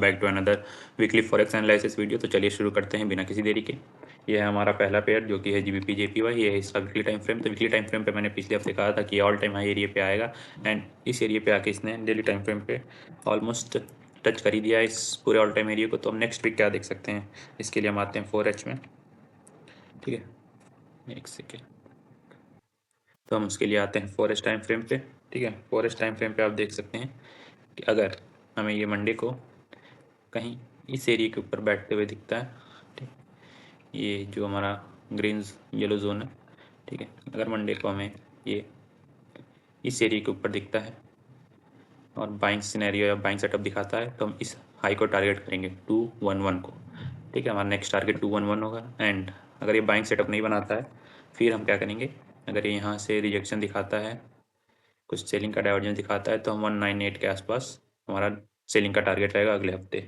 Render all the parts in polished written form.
Back to another weekly forex analysis video. तो चलिए शुरू करते हैं बिना किसी देरी के। ये है हमारा पहला पेयर जो कि है जीबीपी जेपीवाई। ये है इसका वीकली टाइम फ्रेम। तो वीकली टाइम फ्रेम पे मैंने पिछले हफ्ते कहा था कि ऑल टाइम हाई एरिया पे आएगा एंड इस एरिया पे आके इसने डेली टाइम फ्रेम पे ऑलमोस्ट टच कर ही दिया है इस पूरे ऑल टाइम एरिया को। तो हम नेक्स्ट वीक क्या देख सकते हैं, इसके लिए हम आते हैं 4H में। ठीक है, एक सेकेंड। तो हम उसके लिए आते हैं 4H टाइम फ्रेम पे। ठीक है, 4H टाइम फ्रेम पे आप देख सकते हैं कि अगर हमें ये मंडे को कहीं इस एरिया के ऊपर बैठते हुए दिखता है, ठीक, ये जो हमारा ग्रीन येलो जोन है, ठीक है, अगर मंडे को हमें ये इस एरिया के ऊपर दिखता है और बाइंग सिनेरियो या बाइंग सेटअप दिखाता है तो हम इस हाई को टारगेट करेंगे 211 को। ठीक है, हमारा नेक्स्ट टारगेट 211 होगा। एंड अगर ये बाइंग सेटअप नहीं बनाता है फिर हम क्या करेंगे, अगर ये यहाँ से रिजेक्शन दिखाता है, कुछ सेलिंग का डाइवर्जेंस दिखाता है, तो हम 198 के आसपास हमारा सेलिंग का टारगेट रहेगा अगले हफ्ते।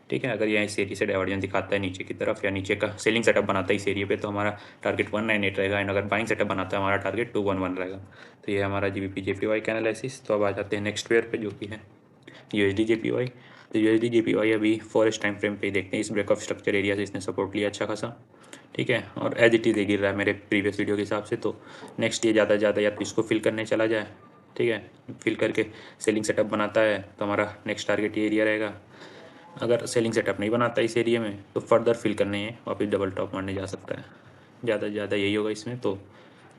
ठीक है, अगर यहाँ इस एरिया से डाइवर्जेंस दिखाता है नीचे की तरफ या नीचे का सेलिंग सेटअप बनाता है इस एरिया पे, तो हमारा टारगेट 198 रहेगा। एंड अगर बाइंग सेटअप बनाता है हमारा टारगेट 211 रहेगा। तो ये हमारा जीबीपी जेपीवाई का एनालिसिस। तो अब आ जाते हैं नेक्स्ट पेयर पे जो कि है यूएसडी जेपीवाई। तो यूएसडी जेपीवाई अभी 4H टाइम फ्रेम पे ही देखते हैं। इस ब्रेक ऑफ स्ट्रक्चर एरिया से इसने सपोर्ट लिया अच्छा खासा। ठीक है, और एज इट इज़ गिर रहा है मेरे प्रीवियस वीडियो के हिसाब से। तो नेक्स्ट ये ज़्यादा से ज़्यादा या तो इसको फिल करने चला जाए, ठीक है, फिल करके सेलिंग सेटअप बनाता है तो हमारा नेक्स्ट टारगेट ये एरिया रहेगा। अगर सेलिंग सेटअप नहीं बनाता इस एरिया में तो फर्दर फिल करने है, वापस डबल टॉप मारने जा सकता है। ज़्यादा से ज़्यादा यही होगा इसमें, तो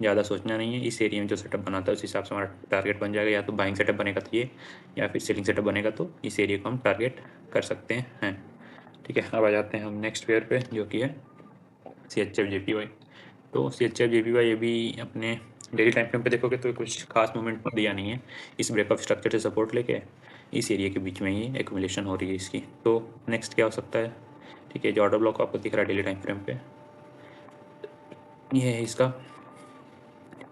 ज़्यादा सोचना नहीं है। इस एरिया में जो सेटअप बनाता है उस हिसाब से हमारा टारगेट बन जाएगा। या तो बाइंग सेटअप बनेगा तो ये, या फिर सेलिंग सेटअप बनेगा तो इस एरिया को हम टारगेट कर सकते हैं। ठीक है, अब आ जाते हैं हम नेक्स्ट पेयर पे जो कि है CHF JPY। तो CHF JPY ये भी अपने डेली टाइम फ्रेम पे देखोगे तो कुछ खास मूवमेंट दिया नहीं है। इस ब्रेकअप स्ट्रक्चर से सपोर्ट लेके इस एरिया के बीच में ही एक्यूमुलेशन हो रही है इसकी। तो नेक्स्ट क्या हो सकता है, ठीक है, जो ऑर्डर ब्लॉक आपको दिख रहा है डेली टाइम फ्रेम पे, ये है इसका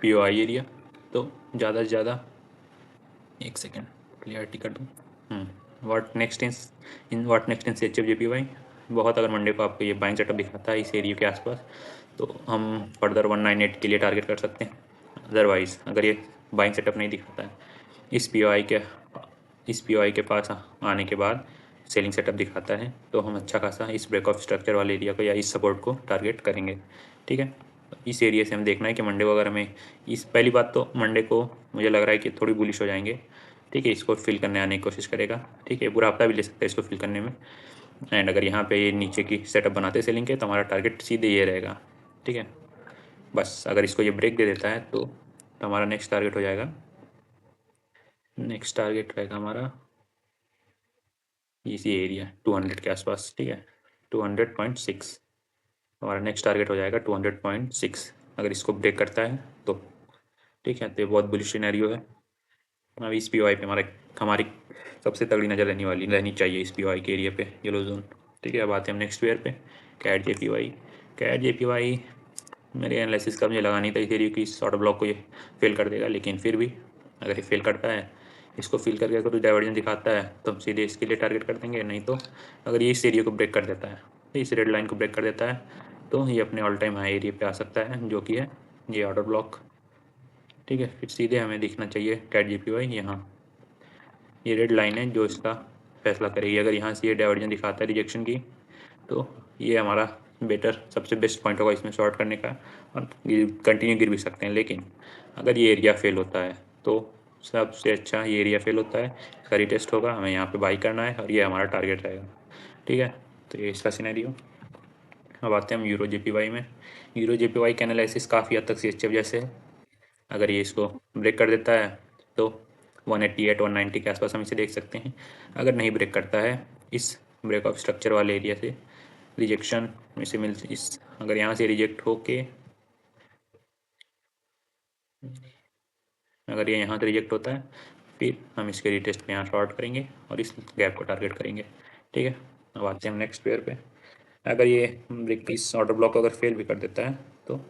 POI एरिया। तो ज़्यादा से ज़्यादा, एक सेकेंड क्लियरिटी कर दूँ, what next in what next in CHF JPY। बहुत अगर मंडे को आपको ये बाइंग सेटअप दिखाता है इस एरिया के आसपास तो हम फर्दर 198 के लिए टारगेट कर सकते हैं। अदरवाइज़ अगर ये बाइंग सेटअप नहीं दिखाता है इस POI के पास आने के बाद सेलिंग सेटअप दिखाता है तो हम अच्छा खासा इस ब्रेक ऑफ स्ट्रक्चर वाले एरिया को या इस सपोर्ट को टारगेट करेंगे। ठीक है, इस एरिया से हम देखना है कि मंडे को अगर हमें इस, पहली बात तो मंडे को मुझे लग रहा है कि थोड़ी बुलिश हो जाएंगे। ठीक है, इसको फिल करने आने की कोशिश करेगा। ठीक है, पूरा हफ्ता भी ले सकता है इसको फिल करने में। एंड अगर यहाँ पे ये नीचे की सेटअप बनाते सेलिंग के तो हमारा टारगेट सीधे ये रहेगा। ठीक है, बस अगर इसको ये ब्रेक दे देता है तो हमारा नेक्स्ट टारगेट हो जाएगा, नेक्स्ट टारगेट रहेगा हमारा इसी एरिया 200 के आसपास। ठीक है, 200.6 हमारा नेक्स्ट टारगेट हो जाएगा 200.6। अगर इसको ब्रेक करता है तो ठीक है, तो ये बहुत बुलिश सिनेरियो है। अब इस POI पे हमारी सबसे तगड़ी नज़र रहनी चाहिए इस POI के एरिया पे, येलो जोन। ठीक है, अब आते हैं हम नेक्स्ट पेयर पे, कैट JPY। कैट JPY मेरे एनालिसिस का मुझे लगा नहीं था इस एरिया की इस ऑर्डर ब्लॉक को ये फेल कर देगा, लेकिन फिर भी अगर ये फेल करता है, इसको फिल करके अगर कुछ डाइवर्जन दिखाता है तो हम सीधे इसके लिए टारगेट कर देंगे। नहीं तो अगर ये इस एरिया को ब्रेक कर देता है, इस रेड लाइन को ब्रेक कर देता है, तो ये अपने ऑल टाइम हाई एरिया पे आ सकता है जो कि है ये ऑर्डर ब्लॉक। ठीक है, फिर सीधे हमें दिखना चाहिए कैट JPY यहाँ, ये रेड लाइन है जो इसका फैसला करेगी। अगर यहाँ से ये डाइवर्जन दिखाता है रिजेक्शन की तो ये हमारा बेटर सबसे बेस्ट पॉइंट होगा इसमें शॉर्ट करने का, और कंटिन्यू गिर भी सकते हैं। लेकिन अगर ये एरिया फेल होता है तो सबसे अच्छा ये एरिया फेल होता है, इसका रिटेस्ट होगा, हमें यहाँ पे बाई करना है और ये हमारा टारगेट रहेगा। ठीक है, तो ये इसका सिनेरियो। अब आते हैं हम यूरो JPY में। यूरो JPY का एनालिसिस काफ़ी हद तक CHF जैसे है। अगर ये इसको ब्रेक कर देता है तो 188 190 के आसपास हम इसे देख सकते हैं। अगर नहीं ब्रेक करता है इस ब्रेक ऑफ स्ट्रक्चर वाले एरिया से रिजेक्शन में से मिल इस, अगर यहाँ से रिजेक्ट होके अगर ये यहाँ से रिजेक्ट होता है फिर हम इसके रिटेस्ट पे यहाँ शॉर्ट करेंगे और इस गैप को टारगेट करेंगे। ठीक है, अब आते हैं हम नेक्स्ट पेयर पे। अगर ये ब्रेक इस ऑर्डर ब्लॉक को अगर फेल भी कर देता है तो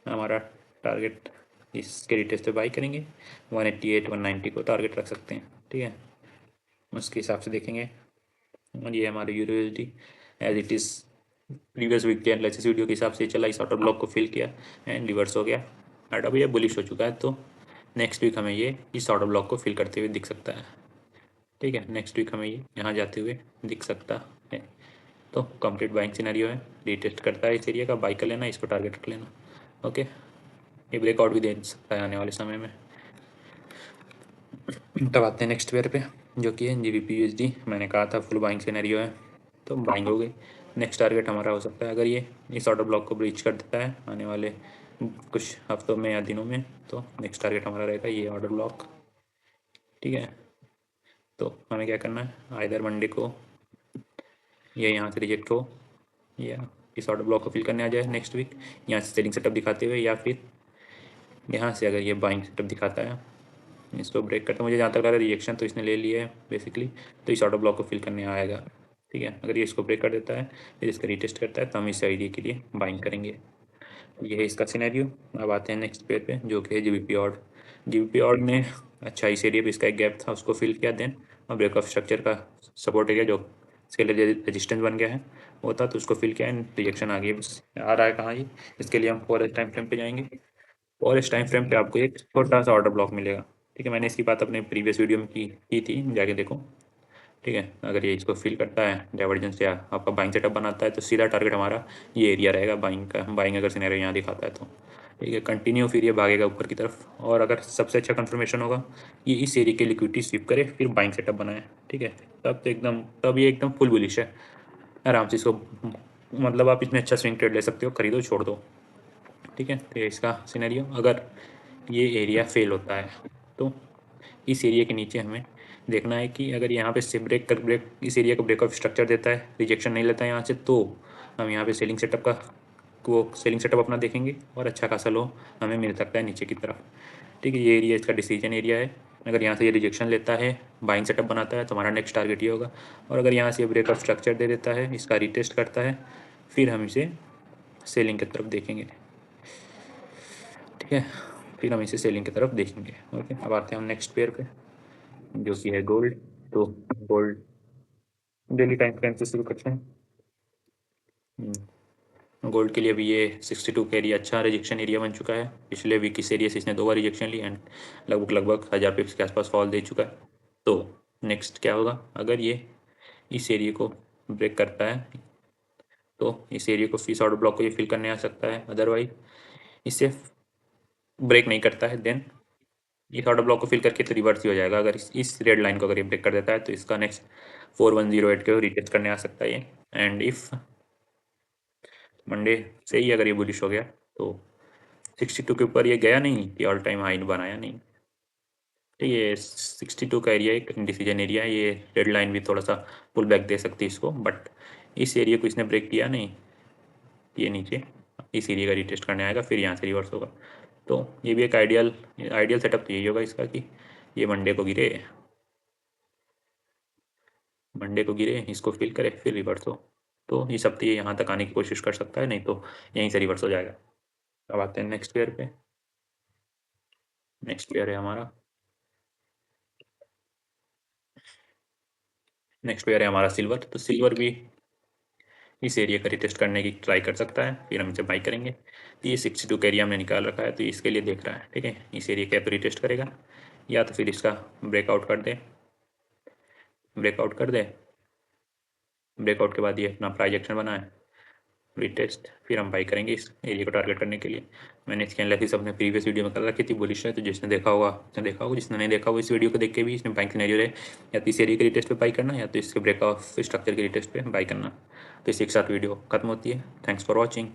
हमारा टारगेट इसके रिटेस्ट पे बाई करेंगे, 188 190 को टारगेट रख सकते हैं। ठीक है, उसके हिसाब से देखेंगे। और ये हमारे euro USD as it is previous week के एनालिसिस वीडियो के हिसाब से चला, इस ऑर्डर ब्लॉक को फिल किया एंड रिवर्स हो गया बट अब ये बुलिश हो चुका है। तो नेक्स्ट वीक हमें ये इस ऑर्डर ब्लॉक को फिल करते हुए दिख सकता है। ठीक है। नेक्स्ट वीक हमें ये यहाँ जाते हुए दिख सकता है। तो कंप्लीट बाइंग सिनेरियो है, रीटेस्ट करता है इस एरिया का, बाई कर लेना, इसको टारगेट कर लेना। ओके, ये ब्रेकआउट भी दे सकता है आने वाले समय में। तब आते हैं नेक्स्ट पेयर पे, जो कि है GBP USD। मैंने कहा था फुल बाइंग सिनेरियो है, तो बाइंग हो गई। नेक्स्ट टारगेट हमारा हो सकता है अगर ये इस ऑर्डर ब्लॉक को ब्रीच कर देता है आने वाले कुछ हफ्तों में या दिनों में, तो नेक्स्ट टारगेट हमारा रहेगा ये ऑर्डर ब्लॉक। ठीक है, तो हमें क्या करना है, आइदर मंडे को ये यहाँ से रिजेक्ट हो या इस ऑर्डर ब्लॉक को फिल करने आ जाए नेक्स्ट वीक यहाँ से सेलिंग सेटअप दिखाते हुए, या फिर यहाँ से अगर ये बाइंग सेटअप दिखाता है, इसको ब्रेक करते, मुझे जहाँ तक लग रहा है रिजेक्शन तो इसने ले लिया है बेसिकली, तो इस ऑर्डर ब्लॉक को फिल करने आएगा। ठीक है, अगर ये इसको ब्रेक कर देता है, फिर इसका रीटेस्ट करता है, तो हम इस आईडी के लिए बाइंग करेंगे। ये है इसका सिनेरियो। अब आते हैं नेक्स्ट पेयर पे, जो कि है GBP ऑर्ड। GBP ऑर्ड ने अच्छा इस एरिया पे इसका एक गैप था उसको फिल किया, देन और ब्रेक ऑफ स्ट्रक्चर का सपोर्ट एरिया जो स्केलर रेजिस्टेंस बन गया है वो था, तो उसको फिल किया एंड रिजेक्शन आ गई। आ रहा है कहाँ ये, इसके लिए हम 4 टाइम फ्रेम पे जाएंगे और इस टाइम फ्रेम पे आपको एक छोटा सा ऑर्डर ब्लॉक मिलेगा। ठीक है, मैंने इसकी बात अपने प्रीवियस वीडियो में की थी, जाके देखो। ठीक है, अगर ये इसको फिल करता है डाइवर्जेंस या आपका बाइंग सेटअप बनाता है, तो सीधा टारगेट हमारा ये एरिया रहेगा बाइंग का। बाइंग अगर सिनेरियो यहाँ दिखाता है तो ठीक है, कंटिन्यू फिर ये भागेगा ऊपर की तरफ, और अगर सबसे अच्छा कंफर्मेशन होगा ये इस एरिया की लिक्विडिटी स्वीप करे फिर बाइंग सेटअप बनाए। ठीक है, तब तो एकदम, तब ये एकदम फुल बुलिश है, आराम से इसको, मतलब आप इसमें अच्छा स्विंग ट्रेड ले सकते हो, खरीदो छोड़ दो। ठीक है, तो ये इसका सिनेरियो। अगर ये एरिया फेल होता है तो इस एरिया के नीचे हमें देखना है कि अगर यहाँ पे से ब्रेक इस एरिया को ब्रेक ऑफ स्ट्रक्चर देता है, रिजेक्शन नहीं लेता है यहाँ से, तो हम यहाँ पे सेलिंग सेटअप का वो सेलिंग सेटअप अपना देखेंगे और अच्छा खासा लो हमें मिल सकता है नीचे की तरफ। ठीक है, ये एरिया इसका डिसीजन एरिया है। अगर यहाँ से ये रिजेक्शन लेता है, बाइंग सेटअप बनाता है, तो हमारा नेक्स्ट टारगेट ये होगा। और अगर यहाँ से ये ब्रेक ऑफ स्ट्रक्चर दे देता है, इसका रिटेस्ट करता है, फिर हम इसे सेलिंग की तरफ देखेंगे। ठीक है, फिर हम इसे सेलिंग की तरफ देखेंगे। ओके, अब आते हैं हम नेक्स्ट पेयर पे, जो कि है गोल्ड। तो गोल्ड डेली टाइम फ्रेम से शुरू करते हैं। गोल्ड के लिए भी ये 62 का एरिया अच्छा रिजेक्शन एरिया बन चुका है। पिछले वीक इस एरिया से इसने 2 बार रिजेक्शन ली एंड लगभग 1000 पिप्स के आसपास फॉल दे चुका है। तो नेक्स्ट क्या होगा, अगर ये इस एरिया को ब्रेक करता है, तो इस एरिया को इस ऑर्डर ब्लॉक को ये फिल करने आ सकता है। अदरवाइज इसे ब्रेक नहीं करता है, देन इस ऑर्डर ब्लॉक को फिल करके तो रिवर्स ही हो जाएगा। अगर इस रेड लाइन को अगर ये ब्रेक कर देता है, तो इसका नेक्स्ट 4108 के रिटेस्ट करने आ सकता है ये। एंड इफ मंडे से ही अगर ये बुलिश हो गया, तो 62 के ऊपर ये गया नहीं, ये ऑल टाइम हाई बनाया नहीं। तो ये 62 का एरिया एक डिसीजन एरिया है, ये रेड लाइन भी थोड़ा सा पुल बैक दे सकती है इसको, बट इस एरिया को इसने ब्रेक किया नहीं, ये नीचे इस एरिया का रिटेस्ट करने आएगा, फिर यहाँ से रिवर्स होगा। तो ये भी एक आइडियल आइडियल सेटअप तो यही होगा इसका कि ये मंडे को गिरे, इसको फिल करे, फिर रिवर्स हो। तो इस हफ्ते ये यहाँ तक आने की कोशिश कर सकता है, नहीं तो यहीं से रिवर्स हो जाएगा। अब आते हैं नेक्स्ट पेयर पे। नेक्स्ट पेयर है हमारा सिल्वर। तो सिल्वर भी इस एरिया का रिटेस्ट करने की ट्राई कर सकता है, फिर हम इसे बाई करेंगे। तो ये 62 का एरिया हमने निकाल रखा है, तो इसके लिए देख रहा है। ठीक है, इस एरिया का रिटेस्ट करेगा या तो फिर इसका ब्रेकआउट कर दे। ब्रेकआउट के बाद ये अपना प्राइस एक्शन बनाए, रिटेस्ट, फिर हम बाई करेंगे इस एरिया को टारगेट करने के लिए। मैंने इसकी एनालिसिस अपने प्रीवियस वीडियो में कर रखी थी बुलिश है, तो जिसने देखा होगा उसने देखा होगा, जिसने नहीं देखा होगा इस वीडियो को देख के भी इसमें बाइंग सिनेरियो रहे, या तो इस एरिया के रिटेस्ट पे बाई करना, या तो इसके ब्रेक ऑफ स्ट्रक्चर के रिटेस्ट पे बाई करना। तो इसी के साथ वीडियो खत्म होती है। Thanks for watching.